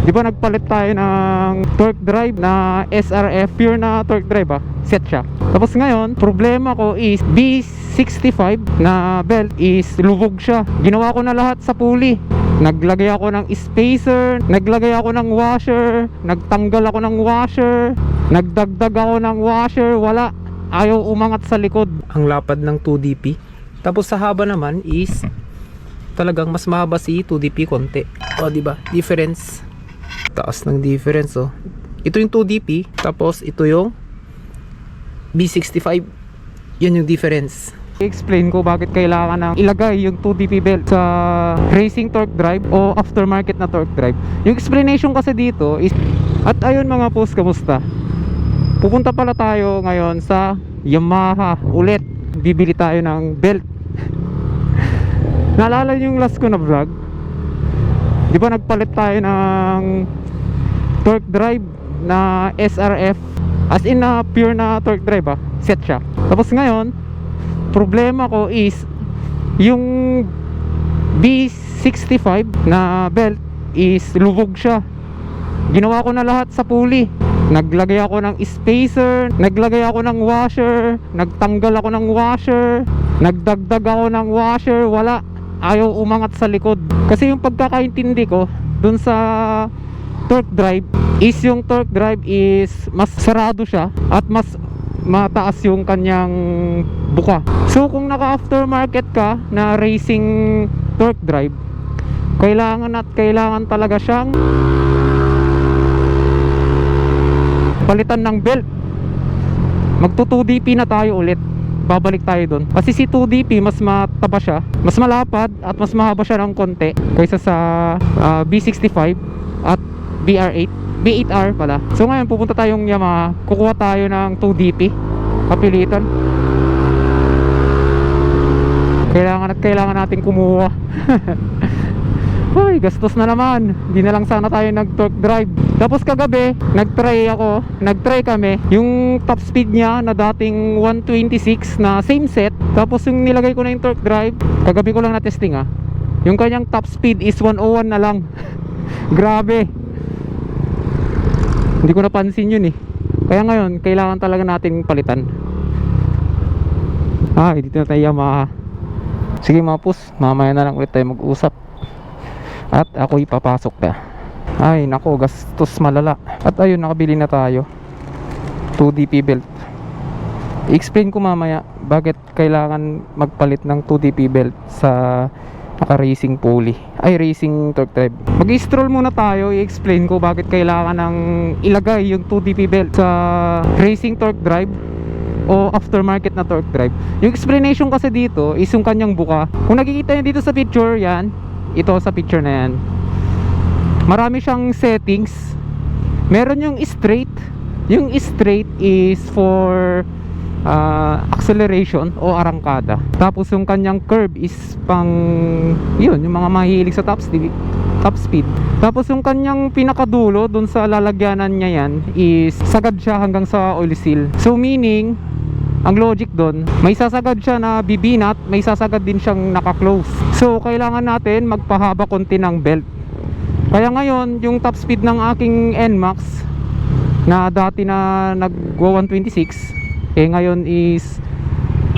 Di ba nagpalit tayo ng torque drive na SRF, pure na torque drive set siya. Tapos ngayon, problema ko is B65 na belt is lubog siya. Ginawa ko na lahat sa pulley. Naglagay ako ng spacer, naglagay ako ng washer, nagtanggal ako ng washer, nagdagdag ako ng washer, wala. Ayaw umangat sa likod. Ang lapad ng 2DP. Tapos sa haba naman is talagang mas mahaba si 2DP konti. O diba? Difference. Taas ng difference oh. Ito yung 2DP, tapos ito yung B65. Yan yung difference. I-explain ko bakit kailangan nang ilagay yung 2DP belt sa racing torque drive o aftermarket na torque drive. Yung explanation kasi dito is, at ayun mga post, kamusta? Pupunta pala tayo ngayon sa Yamaha ulit. Bibili tayo ng belt. Naalala yung last ko na vlog? Di ba nagpalit tayo ng torque drive na SRF, as in na pure na torque drive set siya. Tapos ngayon, problema ko is yung B65 na belt is lubog siya. Ginawa ko na lahat sa pulley. Naglagay ako ng spacer, naglagay ako ng washer, nagtanggal ako ng washer, nagdagdag ako ng washer, wala. Ayaw umangat sa likod. Kasi yung pagkakaintindi ko dun sa torque drive is yung torque drive is mas sarado siya at mas mataas yung kanyang buka. So kung naka aftermarket ka na racing torque drive, kailangan talaga siyang palitan ng belt. Magto 2DP na tayo ulit. Babalik tayo doon. Kasi si 2DP mas mataba siya, mas malapad at mas mahaba siya ng konti kaysa sa B65 at BR8, B8R pala. So ngayon pupunta tayong Yamaha, kukuha tayo ng 2DP. Kapilitan. Kailangan natin kumuha. Uy, gastos na naman. Hindi na lang sana tayo nag-torque drive. Tapos kagabi, nag-try kami. Yung top speed niya na dating 126 na same set. Tapos yung nilagay ko na yung torque drive, kagabi ko lang na-testing yung kanyang top speed is 101 na lang. Grabe. Hindi ko napansin yun Kaya ngayon, kailangan talaga nating palitan. Dito na tayo Yamaha. Sige mga pus, mamaya na lang ulit tayo mag-usap. At ako'y papasok na. Ay nako, gastos malala. At ayun, nakabili na tayo 2DP belt. I-explain ko mamaya bakit kailangan magpalit ng 2DP belt sa naka-racing pulley, ay racing torque drive. Mag-i-stroll muna tayo, i-explain ko bakit kailangan ng ilagay yung 2DP belt sa racing torque drive o aftermarket na torque drive. Yung explanation kasi dito is yung kanyang buka. Kung nakikita nyo dito sa picture, yan, ito sa picture na yan, marami siyang settings. Meron yung straight. Yung straight is for acceleration o arangkada. Tapos yung kanyang curve is pang yun, yung mga mahilig sa top speed. Tapos yung kanyang pinakadulo dun sa lalagyanan niya yan is sagad siya hanggang sa oil seal. So meaning, ang logic doon, may sasagad siya na bibinat, may sasagad din siyang naka-close. So kailangan natin magpahaba konti ng belt. Kaya ngayon, yung top speed ng aking NMAX na dati na nagwa 126, ngayon is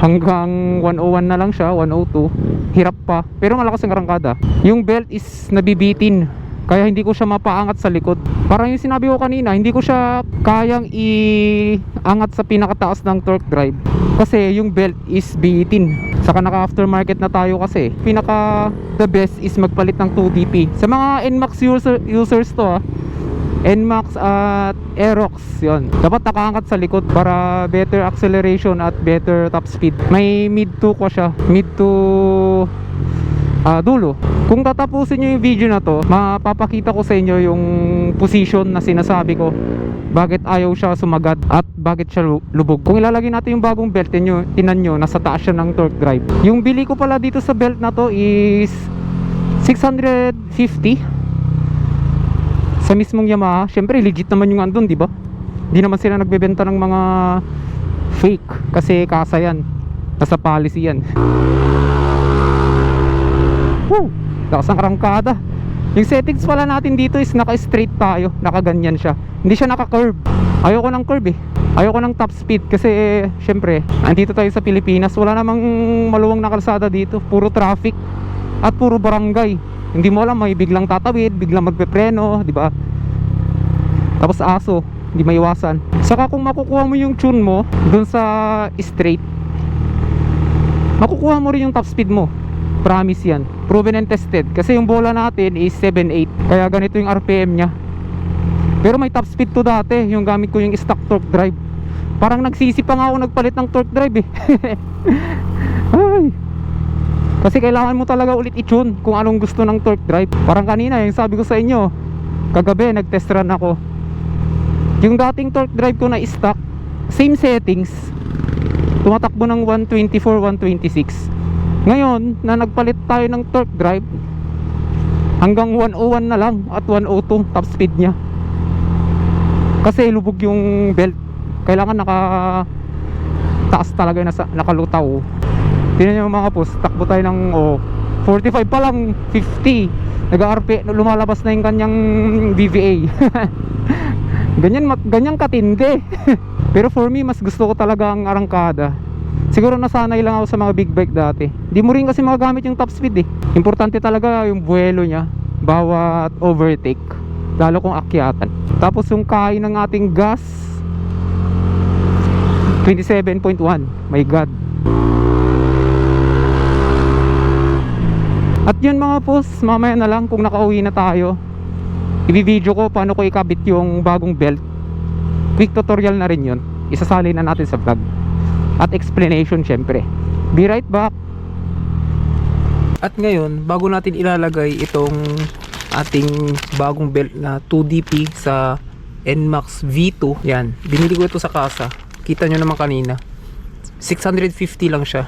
hanggang 101 na lang siya, 102. Hirap pa, pero malakas ang arangkada. Yung belt is nabibitin, kaya hindi ko siya mapaangat sa likod. Parang yung sinabi ko kanina, hindi ko siya kayang iangat sa pinakataas ng torque drive kasi yung belt is bitin. Saka naka aftermarket na tayo kasi pinaka the best is magpalit ng 2DP. Sa mga NMAX users to NMAX at Aerox, yon. Dapat nakaangat sa likod para better acceleration at better top speed. May mid to ko siya, mid to dulo. Kung tatapusin nyo yung video na to, mapapakita ko sa inyo yung position na sinasabi ko, bakit ayaw siya sumagad at bakit siya lubog. Kung ilalagay natin yung bagong belt, tinan nyo, nasa taas siya ng torque drive. Yung bili ko pala dito sa belt na to is 650 sa mismong Yamaha. Syempre legit naman yung andun, diba? Hindi naman sila nagbebenta ng mga fake kasi kasa yan, nasa policy yan. Woo! Lakas ang arangkada. Yung settings pala natin dito is naka-straight tayo, nakaganyan siya. Hindi siya naka-curve. Ayoko ng curve eh. Ayoko ng top speed kasi syempre, andito tayo sa Pilipinas, wala namang maluwang na kalsada dito. Puro traffic at puro barangay. Hindi mo alam, may biglang tatawid, biglang magpepreno, di ba? Tapos aso, hindi maiwasan. Saka kung makukuha mo yung tune mo dun sa straight, makukuha mo rin yung top speed mo. Promise yan, proven and tested. Kasi yung bola natin is 7.8, kaya ganito yung RPM nya. Pero may top speed to dati, yung gamit ko yung stock torque drive. Parang nagsisi pa nga ako nagpalit ng torque drive eh. Ay. Kasi kailangan mo talaga ulit i-tune kung anong gusto ng torque drive. Parang kanina yung sabi ko sa inyo, kagabi nag-test run ako. Yung dating torque drive ko na stock, same settings, tumatakbo ng 124, 126. Ngayon, na nagpalit tayo ng torque drive, hanggang 101 na lang at 102 top speed nya. Kasi lubog yung belt. Kailangan taas talaga, nakalutaw. Tingnan nyo mga boss, takbo tayo ng 45 pa lang, 50. Nag-RP, lumalabas na yung kanyang VVA. Ganyan katindi. Pero for me, mas gusto ko talaga ang arangkada. Siguro nasanay lang ako sa mga big bike dati. Di mo rin kasi magagamit yung top speed eh. Importante talaga yung buwelo nya bawat overtake, lalo kung akyatan. Tapos yung kain ng ating gas, 27.1. My God. At yun mga boss, mamaya na lang kung nakauwi na tayo, i-video ko paano ko ikabit yung bagong belt. Quick tutorial na rin yun, isasali na natin sa vlog. At explanation syempre. Be right back. At ngayon, bago natin ilalagay itong ating bagong belt na 2DP sa NMAX V2, yan, binili ko ito sa kasa. Kita nyo naman kanina, 650 lang siya.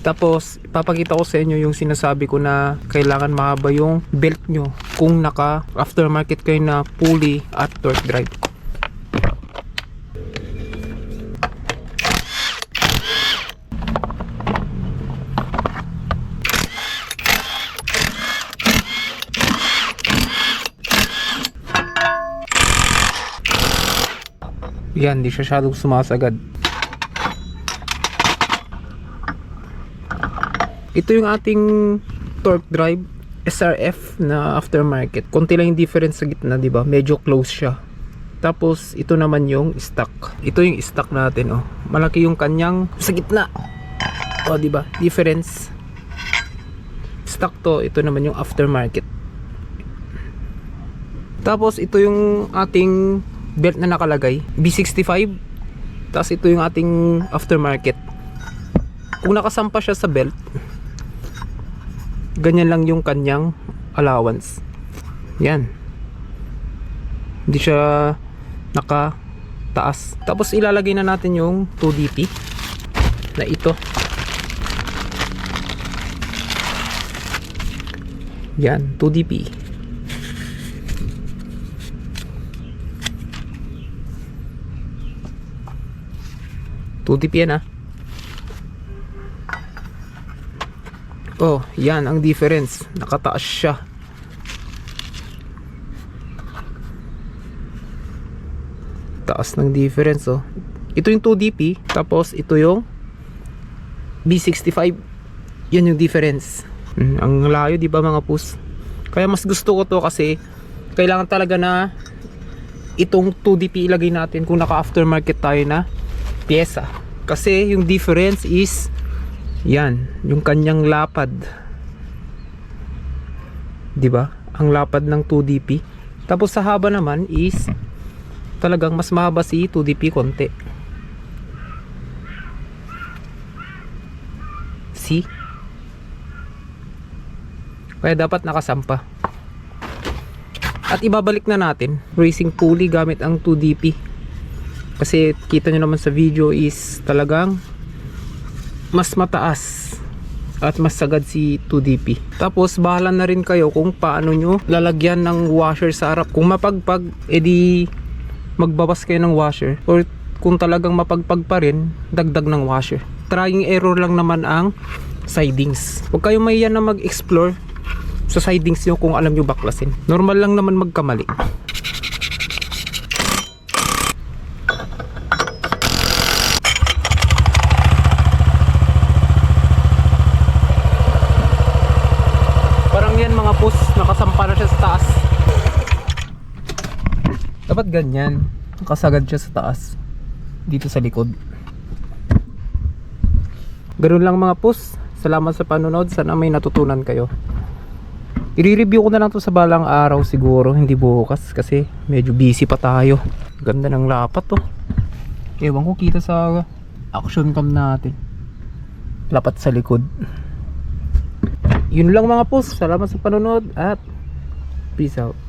Tapos ipapakita ko sa inyo yung sinasabi ko na kailangan mahaba yung belt nyo kung naka aftermarket kayo na pulley at torque drive. Yan, di siya masyadong sumasagad. Ito yung ating torque drive SRF na aftermarket. Konti lang yung difference sa gitna, di ba? Medyo close siya. Tapos ito naman yung stock. Ito yung stock natin, oh. Malaki yung kanyang sa gitna. Oh, di ba? Difference. Stock to, ito naman yung aftermarket. Tapos ito yung ating belt na nakalagay, B65. Tapos ito yung ating aftermarket. Kung nakasampa siya sa belt, ganyan lang yung kanyang allowance. Yan, hindi siya nakataas. Tapos ilalagay na natin yung 2DP na ito. Yan, 2DP. 2DP yan, ah. Oh, yan ang difference. Nakataas siya. Taas ng difference, oh. Ito yung 2DP, tapos ito yung B65. Yan yung difference. Ang layo, di ba mga pus? Kaya mas gusto ko to kasi kailangan talaga na itong 2DP ilagay natin kung naka aftermarket tayo na pyesa. Kasi yung difference is yan, yung kanyang lapad. 'Di ba? Ang lapad ng 2DP. Tapos sa haba naman is talagang mas mahaba si 2DP konti. See? Kaya dapat nakasampa. At ibabalik na natin racing pulley gamit ang 2DP. Kasi kita nyo naman sa video is talagang mas mataas at mas sagad si 2DP. Tapos bahala na rin kayo kung paano nyo lalagyan ng washer sa harap. Kung mapagpag, edi magbabas kayo ng washer. Or kung talagang mapagpag pa rin, dagdag ng washer. Trying error lang naman ang sidings. Huwag kayong mahiya na mag-explore sa sidings nyo kung alam nyo baklasin. Normal lang naman magkamali. Parang yan mga pus, nakasampa na siya sa taas. Dapat ganyan, nakasagad siya sa taas, dito sa likod. Ganun lang mga pus. Salamat sa panonood, sana may natutunan kayo. I-review ko na lang to sa balang araw siguro, hindi bukas kasi medyo busy pa tayo. Ganda ng lapat to. Ewan ko, kita sa action cam natin, lapat sa likod. Yun lang mga pus, salamat sa panonood at peace out.